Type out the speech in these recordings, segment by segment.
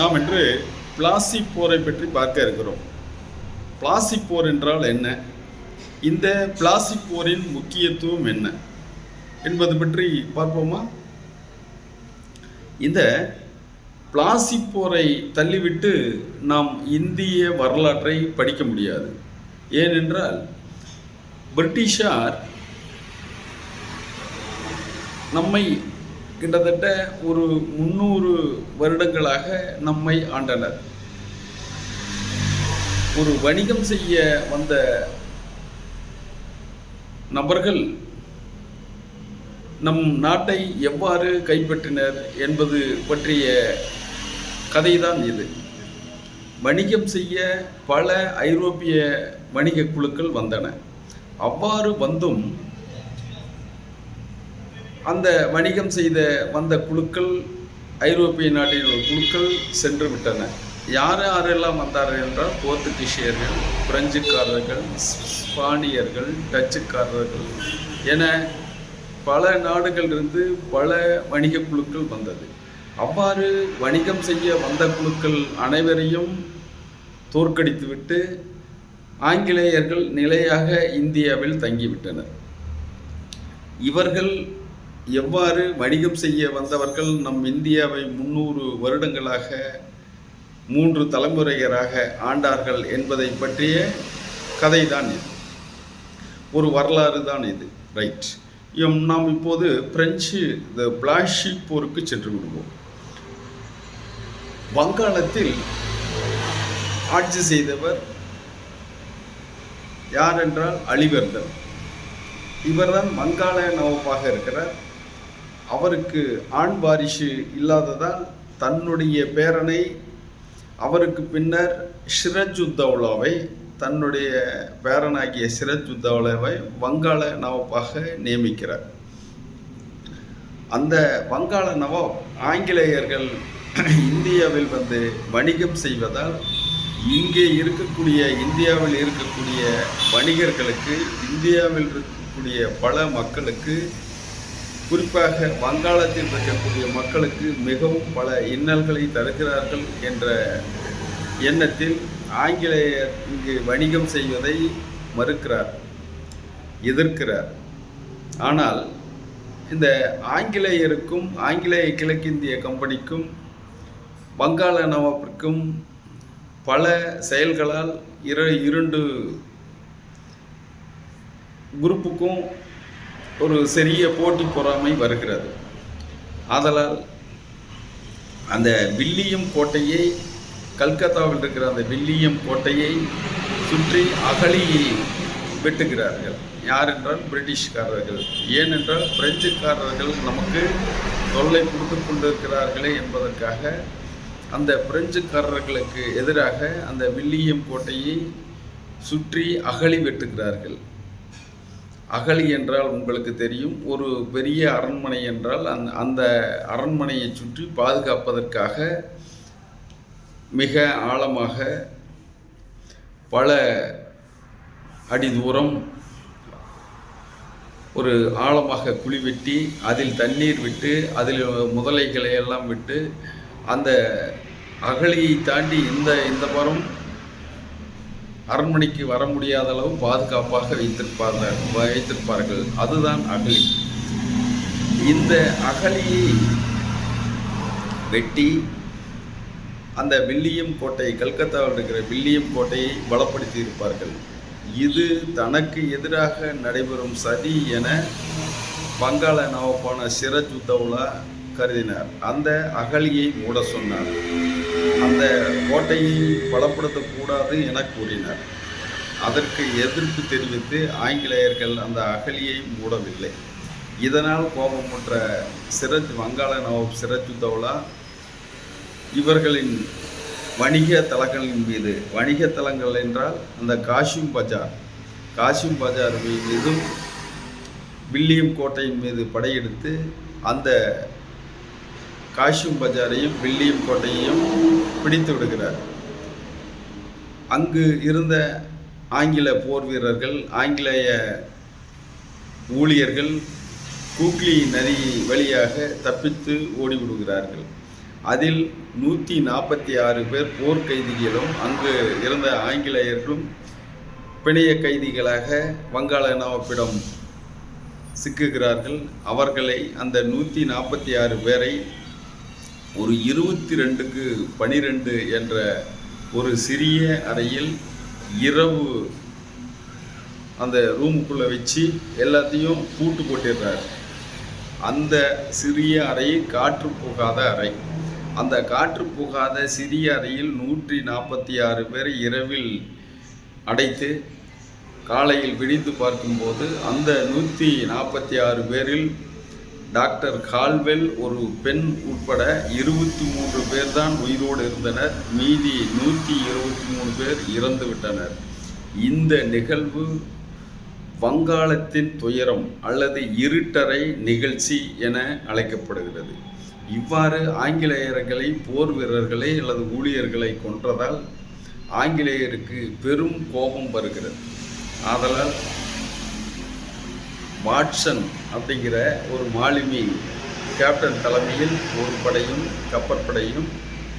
நாம் இன்று பிளாசி போரை பற்றி பார்க்க இருக்கிறோம். பிளாசி போர் என்றால் என்ன, இந்த பிளாசி போரின் முக்கியத்துவம் என்ன என்பது பற்றி பார்ப்போமா? இந்த பிளாசி போரை தள்ளிவிட்டு நாம் இந்திய வரலாற்றை படிக்க முடியாது. ஏனென்றால் பிரிட்டிஷார் நம்மை கிட்டத்தட்ட ஒரு 300 வருடங்களாக நம்மை ஆண்டனர். ஒரு வணிகம் செய்ய வந்த நபர்கள் நம் நாட்டை எவ்வாறு கைப்பற்றினர் என்பது பற்றிய கதைதான் இது. வணிகம் செய்ய பல ஐரோப்பிய வணிக குழுக்கள் வந்தன. அவ்வாறு வந்தும் அந்த வணிகம் செய்த வந்த குழுக்கள், ஐரோப்பிய நாட்டின் குழுக்கள் சென்று விட்டன. யாரெல்லாம் வந்தார்கள் என்றால் போர்த்துகீசியர்கள், பிரெஞ்சுக்காரர்கள், ஸ்பானியர்கள், டச்சுக்காரர்கள் என பல நாடுகளிலிருந்து பல வணிக குழுக்கள் வந்தது. அவ்வாறு வணிகம் செய்ய வந்த குழுக்கள் அனைவரையும் தோற்கடித்துவிட்டு ஆங்கிலேயர்கள் நிலையாக இந்தியாவில் தங்கிவிட்டனர். இவர்கள் எவ்வாறு வணிகம் செய்ய வந்தவர்கள் நம் இந்தியாவை 300 வருடங்களாக 3 தலைமுறையராக ஆண்டார்கள் என்பதை பற்றிய கதை தான் இது, ஒரு வரலாறு தான் இது. ரைட், நாம் இப்போது பிரெஞ்சு பிளாசி போருக்கு சென்று விடுவோம். வங்காளத்தில் ஆட்சி செய்தவர் யார் என்றால் அலிவர்தன். இவர்தான் வங்காள நவாபாக இருக்கிறார். அவருக்கு ஆண் வாரிசு இல்லாததால் தன்னுடைய பேரனை, அவருக்கு பின்னர் சிராஜுத்தௌலாவை, தன்னுடைய பேரனாகிய சிராஜுத்தௌலாவை வங்காள நவாபாக நியமிக்கிறார். அந்த வங்காள நவாப் ஆங்கிலேயர்கள் இந்தியாவில் வந்து வணிகம் செய்வதால் இங்கே இருக்கக்கூடிய இந்தியாவில் இருக்கக்கூடிய வணிகர்களுக்கு, இந்தியாவில் இருக்கக்கூடிய பல மக்களுக்கு, குறிப்பாக வங்காளத்தில் இருக்கக்கூடிய மக்களுக்கு மிகவும் பல இன்னல்களை தருகிறார்கள் என்ற எண்ணத்தில் ஆங்கிலேயர் இங்கு வணிகம் செய்வதை மறுக்கிறார், எதிர்க்கிறார். ஆனால் இந்த ஆங்கிலேயருக்கும் ஆங்கிலேய கிழக்கிந்திய கம்பெனிக்கும் வங்காள நவாப்பிற்கும் பல செயல்களால் இரண்டு குரூப்புக்கும் ஒரு சிறிய போட்டி பொறாமை வருகிறது. ஆதலால் அந்த வில்லியம் கோட்டையை, கல்கத்தாவில் இருக்கிற அந்த வில்லியம் கோட்டையை சுற்றி அகழியை வெட்டுகிறார்கள். யார் என்றால் பிரிட்டிஷ்காரர்கள். ஏனென்றால் பிரெஞ்சுக்காரர்கள் நமக்கு தொல்லை கொடுத்து கொண்டிருக்கிறார்களே என்பதற்காக அந்த பிரெஞ்சுக்காரர்களுக்கு எதிராக அந்த வில்லியம் கோட்டையை சுற்றி அகழி வெட்டுகிறார்கள். அகழி என்றால் உங்களுக்கு தெரியும், ஒரு பெரிய அரண்மனை என்றால் அந்த அரண்மனையை சுற்றி பாதுகாப்பதற்காக மிக ஆழமாக பல அடி தூரம் ஒரு ஆழமாக குழி வெட்டி அதில் தண்ணீர் விட்டு அதில் முதலைகளை எல்லாம் விட்டு அந்த அகழியை தாண்டி இந்த புறம் அரண்மனைக்கு வர முடியாத அளவு பாதுகாப்பாக வைத்திருப்பார்கள். அதுதான் அகழி. இந்த அகழியை வெட்டி அந்த வில்லியம் கோட்டை, கல்கத்தாவில் இருக்கிற வில்லியம் கோட்டையை பலப்படுத்தி இருப்பார்கள். இது தனக்கு எதிராக நடைபெறும் சதி என வங்காள நவாபான சிராஜுத்தௌலா கருதினார். அந்த அகழியை மூட சொன்னார். அந்த கோட்டையை பலப்படுத்தக்கூடாது என கூறினார். அதற்கு எதிர்ப்பு தெரிவித்து ஆங்கிலேயர்கள் அந்த அகழியை மூடவில்லை. இதனால் கோபமுற்ற வங்காள நவாப் சிராஜுத்தௌலா இவர்களின் வணிக தலங்களின் மீது, வணிக தலங்கள் என்றால் அந்த காசிம் பஜார் மீதும் வில்லியம் கோட்டையின் மீது படையெடுத்து அந்த காசிம் பஜாரையும் வில்லியம் கோட்டையையும் பிடித்து விடுகிறார். அங்கு இருந்த ஆங்கில போர் வீரர்கள், ஆங்கிலேய ஊழியர்கள் கூக்லி நதி வழியாக தப்பித்து ஓடிவிடுகிறார்கள். அதில் 146 பேர் போர் கைதிகளும் அங்கு இருந்த ஆங்கிலேயர்களும் பிணைய கைதிகளாக வங்காள நவாப்பிடம் சிக்குகிறார்கள். அவர்களை அந்த 146 பேரை ஒரு 22க்கு 12 என்ற ஒரு சிறிய அறையில் இரவு அந்த ரூமுக்குள்ளே வச்சு எல்லாத்தையும் பூட்டு போட்டிடுறாரு. அந்த சிறிய அறை காற்று போகாத அறை. அந்த காற்று போகாத சிறிய அறையில் 146 பேர் இரவில் அடைத்து காலையில் விழித்து பார்க்கும்போது அந்த 146 பேரில் டாக்டர் கால்வெல் ஒரு பெண் உட்பட 23 பேர் தான் உயிரோடு இருந்தனர். மீதி 123 பேர் இறந்து விட்டனர். இந்த நிகழ்வு வங்காளத்தின் துயரம் அல்லது இருட்டறை நிகழ்ச்சி என அழைக்கப்படுகிறது. இவ்வாறு ஆங்கிலேயர்களை, போர் வீரர்களை அல்லது ஊழியர்களை கொன்றதால் ஆங்கிலேயருக்கு பெரும் கோபம் வருகிறது. ஆதலால் வாட்சன் அப்படிங்கிற ஒரு மாலுமி கேப்டன் தலைமையில் ஒரு படையும் கப்பற்படையும்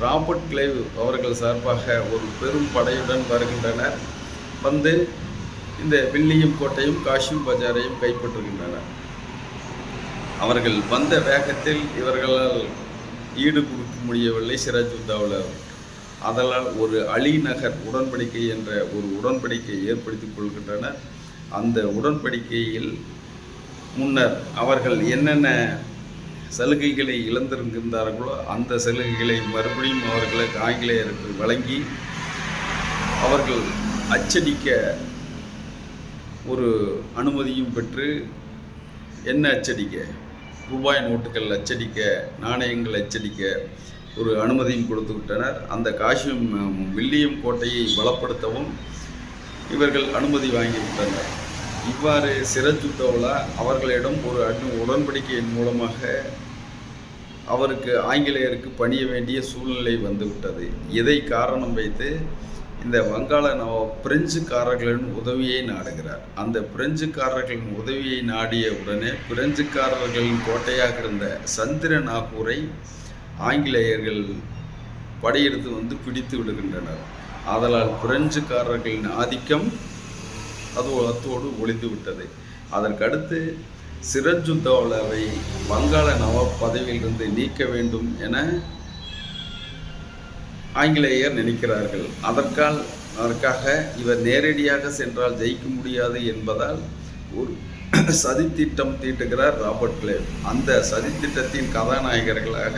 ராபர்ட் கிளைவ் அவர்கள் சார்பாக ஒரு பெரும் படையுடன் வருகின்றனர். வந்து இந்த வில்லியம் கோட்டையும் காஷிம் பஜாரையும் கைப்பற்றுகின்றனர். அவர்கள் வந்த வேகத்தில் இவர்களால் ஈடு கொடுக்க முடியவில்லை சிராஜுத்தௌலா. அதனால் ஒரு அலிநகர் உடன்படிக்கை என்ற ஒரு உடன்படிக்கையை ஏற்படுத்திக் கொள்கின்றனர். அந்த உடன்படிக்கையில் முன்னர் அவர்கள் என்னென்ன சலுகைகளை இழந்திருக்கின்றார்களோ அந்த சலுகைகளை மறுபடியும் அவர்களுக்கு ஆங்கிலேயருக்கு வழங்கி அவர்கள் அச்சடிக்க ஒரு அனுமதியும் பெற்று, என்ன அச்சடிக்க, ரூபாய் நோட்டுகள் அச்சடிக்க, நாணயங்கள் அச்சடிக்க ஒரு அனுமதியும் கொடுத்து விட்டனர். அந்த காஷிம் வில்லியம் கோட்டையை பலப்படுத்தவும் இவர்கள் அனுமதி வாங்கிவிட்டனர். இவ்வாறு சிராஜுத்தௌலா அவர்களிடம் ஒரு உடன்படிக்கையின் மூலமாக அவருக்கு ஆங்கிலேயருக்கு பணிய வேண்டிய சூழ்நிலை வந்துவிட்டது. இதை காரணம் வைத்து இந்த வங்காள நவாப் பிரெஞ்சுக்காரர்களின் உதவியை நாடுகிறார். அந்த பிரெஞ்சுக்காரர்களின் உதவியை நாடிய உடனே பிரெஞ்சுக்காரர்களின் கோட்டையாக இருந்த சந்திரநாகூரை ஆங்கிலேயர்கள் படையெடுத்து வந்து பிடித்து விடுகின்றனர். ஆதலால் பிரெஞ்சுக்காரர்களின் ஆதிக்கம் அத்தோடு ஒழிந்து விட்டது. அதற்கடுத்து சிராஜுத்தௌலாவை வங்காள நவாப் பதவியிலிருந்து நீக்க வேண்டும் என ஆங்கிலேயர் நினைக்கிறார்கள். அதற்காக இவர் நேரடியாக சென்றால் ஜெயிக்க முடியாது என்பதால் ஒரு சதித்திட்டம் தீட்டுகிறார் ராபர்ட் கிளைவ். அந்த சதித்திட்டத்தின் கதாநாயகர்களாக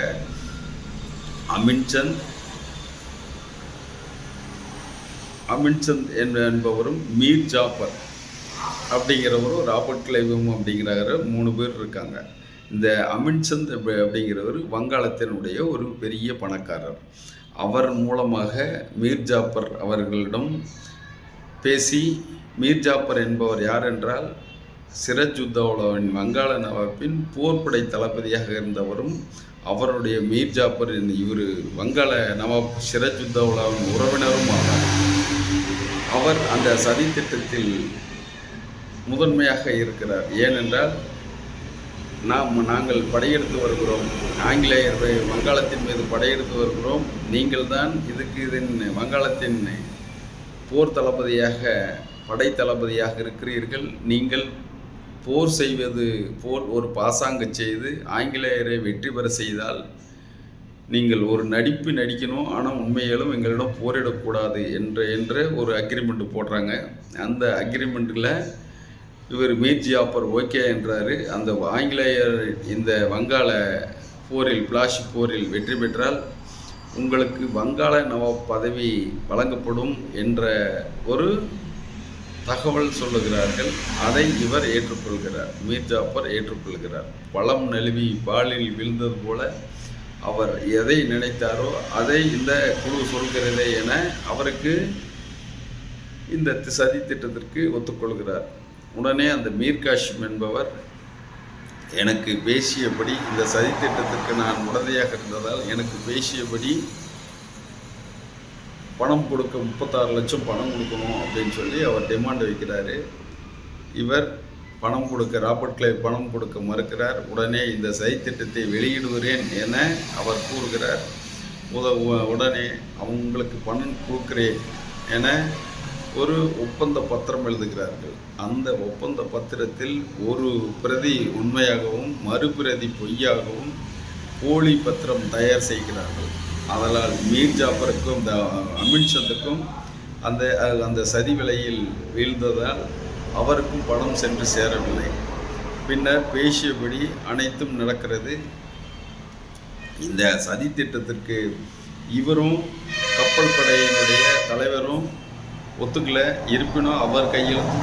அமின்சந்த் என்பவரும் மீர் ஜாஃபர் அப்படிங்கிறவரும் ராபர்ட் கிளைவும் அப்படிங்கிறவரு 3 பேர் இருக்காங்க. இந்த அமின்சந்த் அப்படிங்கிறவர் வங்காளத்தினுடைய ஒரு பெரிய பணக்காரர். அவர் மூலமாக மீர் ஜாஃபர் அவர்களிடம் பேசி, மீர் ஜாஃபர் என்பவர் யார் என்றால் சிராஜுத்தௌலாவின் வங்காள நவாப்பின் போர்ப்படை தளபதியாக இருந்தவரும் அவருடைய மீர் ஜாஃபர் இவர் வங்காள நவாப் சிராஜுத்தௌலாவின் உறவினரும் ஆனார். அவர் அந்த சதித்திட்டத்தில் முதன்மையாக இருக்கிறார். ஏனென்றால் நாங்கள் படையெடுத்து வருகிறோம், ஆங்கிலேயர்கள் வங்காளத்தின் மீது படையெடுத்து வருகிறோம், நீங்கள் தான் இதன் வங்காளத்தின் போர் தளபதியாக, படை தளபதியாக இருக்கிறீர்கள். நீங்கள் போர் ஒரு பாசாங்கு செய்து ஆங்கிலேயரை வெற்றி பெற செய்தால் நீங்கள் ஒரு நடிப்பு நடிக்கணும், ஆனால் உண்மையிலும் எங்களிடம் போரிடக்கூடாது என்ற ஒரு அக்ரிமெண்ட் போடுறாங்க. அந்த அக்ரிமெண்ட்டில் இவர் மீர் ஜாஃபர் ஓகே என்றார். அந்த ஆங்கிலேயர் இந்த வங்காள போரில், பிளாசி போரில் வெற்றி பெற்றால் உங்களுக்கு வங்காள நவாப் பதவி வழங்கப்படும் என்ற ஒரு தகவல் சொல்லுகிறார்கள். அதை இவர் ஏற்றுக்கொள்கிறார். மீர் ஜாஃபர் ஏற்றுக்கொள்கிறார். பழம் நழுவி பாலில் விழுந்தது போல அவர் எதை நினைத்தாரோ அதை இந்த குழு சொல்கிறதே என அவருக்கு இந்த சதி திட்டத்திற்கு ஒத்துக்கொள்கிறார். உடனே அந்த மீர் காஷிம் என்பவர் எனக்கு பேசியபடி, இந்த சதி திட்டத்திற்கு நான் உடந்தையாக இருந்ததால் எனக்கு பேசியபடி பணம் கொடுக்க 36 லட்சம் பணம் கொடுக்கணும் அப்படின்னு சொல்லி அவர் டிமாண்ட் வைக்கிறாரு. இவர் பணம் கொடுக்க, ராபர்ட் கிளைவ் பணம் கொடுக்க மறுக்கிறார். உடனே இந்த சதி திட்டத்தை வெளியிடுகிறேன் என அவர் கூறுகிறார். உடனே அவங்களுக்கு பணம் கொடுக்குறேன் என ஒரு ஒப்பந்த பத்திரம் எழுதுகிறார்கள். அந்த ஒப்பந்த பத்திரத்தில் ஒரு பிரதி உண்மையாகவும் மறுபிரதி பொய்யாகவும் போலி பத்திரம் தயார் செய்கிறார்கள். அதனால் மீர் ஜாஃபருக்கும் இந்த அமின்சந்துக்கும் அந்த சதி விலையில் வீழ்ந்ததால் அவருக்கும் பணம் சென்று சேரவில்லை. பின்னர் பேசியபடி அனைத்தும் நடக்கிறது. இந்த சதி திட்டத்திற்கு இவரும் கப்பல் படையினுடைய தலைவரும் ஒத்துக்கல. இருப்பினும் அவர் கையெழுத்து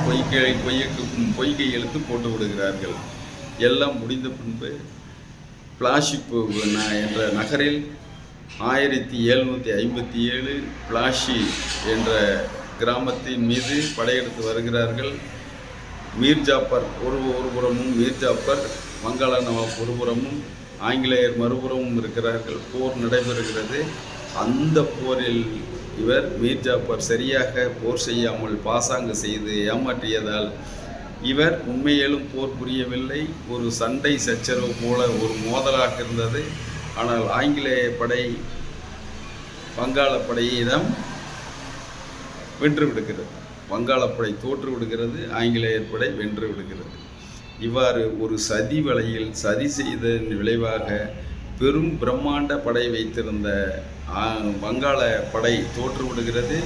பொய் கையெழுத்து போட்டு விடுகிறார்கள். எல்லாம் முடிந்த பின்பு பிளாஷிப்பு என்ற நகரில் 1757 பிளாஷி என்ற கிராமத்தின் மீது படையெடுத்து வருகிறார்கள். மீர் ஜாஃபர் ஒரு புறமும், மீர் ஜாஃபர் வங்காள நவாப் ஒரு புறமும், ஆங்கிலேயர் மறுபுறமும் இருக்கிறார்கள். போர் நடைபெறுகிறது. அந்த போரில் இவர் மீர் ஜாஃபர் சரியாக போர் செய்யாமல் பாசாங்கு செய்து ஏமாற்றியதால் இவர் உண்மையிலும் போர் புரியவில்லை. ஒரு சண்டை சச்சரவு போல ஒரு மோதலாக இருந்தது. ஆனால் ஆங்கிலேய படை வங்காள படையிடம் வென்று விடுகிறது. வங்காளப்படை தோற்று விடுகிறது. ஆங்கிலேயர் படை வென்று விடுகிறது. இவ்வாறு ஒரு சதி வலையில் சதி செய்ததன் விளைவாக பெரும் பிரம்மாண்ட படை வைத்திருந்த வங்காள படை தோற்று விடுகிறது.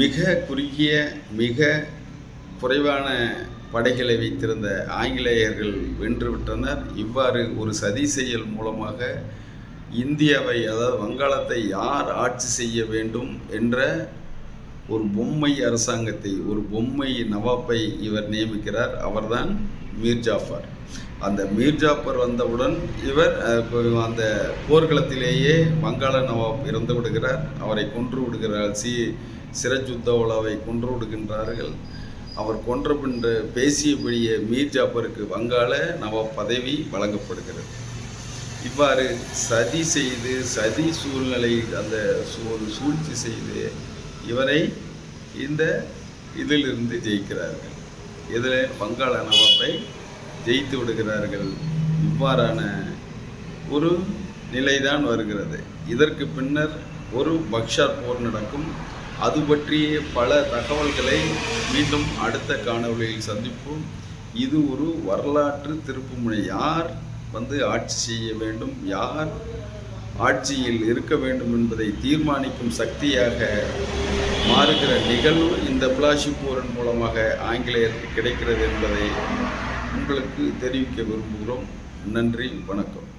மிக குறுகிய மிக குறைவான படைகளை வைத்திருந்த ஆங்கிலேயர்கள் வென்றுவிட்டனர். இவ்வாறு ஒரு சதி செயல் மூலமாக இந்தியாவை, அதாவது வங்காளத்தை யார் ஆட்சி செய்ய வேண்டும் என்ற ஒரு பொம்மை அரசாங்கத்தை, ஒரு பொம்மை நவாப்பை இவர் நியமிக்கிறார். அவர்தான் மீர் ஜாஃபர். அந்த மீர் ஜாஃபர் வந்தவுடன் இவர் அந்த போர்க்களத்திலேயே வங்காள நவாப் இறந்து விடுகிறார். அவரை கொன்று விடுகிறார். சிரஜுத்தௌலாவை கொன்று விடுகின்றார்கள். அவர் கொன்ற பின்பு பேசியபடியே மீர் ஜாஃபருக்கு வங்காள நவாப் பதவி வழங்கப்படுகிறது. இவ்வாறு சதி செய்து சதி சூழ்நிலை அந்த ஒரு சூழ்ச்சி செய்து இவரை இந்த இதிலிருந்து ஜெயிக்கிறார்கள். இதில் வங்காள நவாப்பை ஜெயித்து விடுகிறார்கள். இவ்வாறான ஒரு நிலைதான் வருகிறது. இதற்கு பின்னர் ஒரு பக்ஷார் போர் நடக்கும். அது பற்றிய பல தகவல்களை மீண்டும் அடுத்த காணொளியில் சந்திப்போம். இது ஒரு வரலாற்று திருப்புமுனை. யார் ஆட்சி செய்ய வேண்டும், யார் ஆட்சியில் இருக்க வேண்டும் என்பதை தீர்மானிக்கும் சக்தியாக மாறுகிற நிகழ்வு இந்த பிளாஷி போரின் மூலமாக ஆங்கிலேயருக்கு கிடைக்கிறது என்பதை உங்களுக்கு தெரிவிக்க விரும்புகிறோம். நன்றி, வணக்கம்.